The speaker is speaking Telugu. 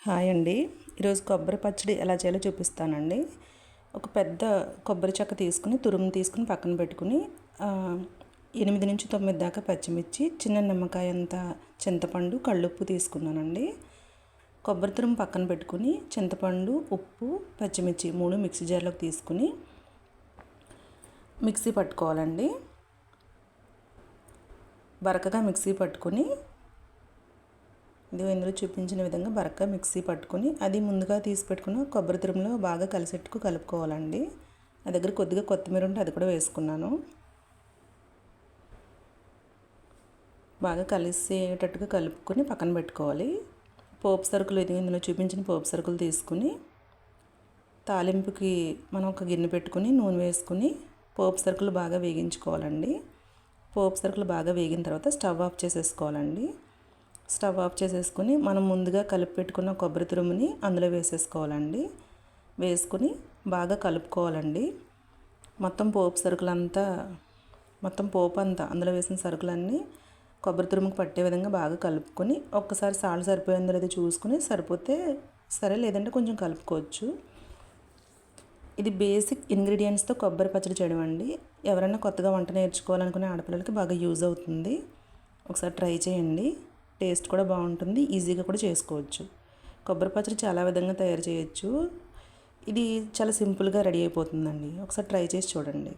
హాయ్ అండి. ఈరోజు కొబ్బరి పచ్చడి ఎలా చేయాలో చూపిస్తానండి. ఒక పెద్ద కొబ్బరి చెక్క తీసుకుని తురుము తీసుకుని పక్కన పెట్టుకుని 8-9 దాకా పచ్చిమిర్చి, చిన్న నిమ్మకాయ అంత చింతపండు, కళ్ళుప్పు తీసుకున్నానండి. కొబ్బరి తురుము పక్కన పెట్టుకుని చింతపండు, ఉప్పు, పచ్చిమిర్చి 3 మిక్సీ జార్లోకి తీసుకుని మిక్సీ పట్టుకోవాలండి. బరకగా మిక్సీ పట్టుకుని ఇందులో చూపించిన విధంగా బరక మిక్సీ పట్టుకొని అది ముందుగా తీసి పెట్టుకున్న కొబ్బరి తురుములో బాగా కలిసేట్టుకు కలుపుకోవాలండి. నా దగ్గర కొద్దిగా కొత్తిమీర ఉంటే అది కూడా వేసుకున్నాను. బాగా కలిసేటట్టుగా కలుపుకొని పక్కన పెట్టుకోవాలి. పోపు సరుకులు ఇందులో చూపించిన పోపు సరుకులు తీసుకుని తాలింపుకి మనం ఒక గిన్నె పెట్టుకుని నూనె వేసుకుని పోపు సరుకులు బాగా వేగించుకోవాలండి. పోపు సరుకులు బాగా వేగిన తర్వాత స్టవ్ ఆఫ్ చేసేసుకోవాలండి. స్టవ్ ఆఫ్ చేసేసుకుని మనం ముందుగా కలిపి పెట్టుకున్న కొబ్బరి తురుముని అందులో వేసేసుకోవాలండి. వేసుకుని బాగా కలుపుకోవాలండి. మొత్తం పోపు అంతా అందులో వేసిన సరుకులన్నీ కొబ్బరి తురుముకు పట్టే విధంగా బాగా కలుపుకొని ఒక్కసారి సాల్ట్ సరిపోయిందో లేదో చూసుకుని సరిపోతే సరే, లేదంటే కొంచెం కలుపుకోవచ్చు. ఇది బేసిక్ ఇంగ్రీడియంట్స్తో కొబ్బరి పచ్చడి చేయడం అండి. ఎవరైనా కొత్తగా వంట నేర్చుకోవాలనుకునే ఆడపిల్లలకి బాగా యూజ్ అవుతుంది. ఒకసారి ట్రై చేయండి. టేస్ట్ కూడా బాగుంటుంది. ఈజీగా కూడా చేసుకోవచ్చు. కొబ్బరి పచ్చడి చాలా విధంగా తయారు చేయొచ్చు. ఇది చాలా సింపుల్గా రెడీ అయిపోతుందండి. ఒకసారి ట్రై చేసి చూడండి.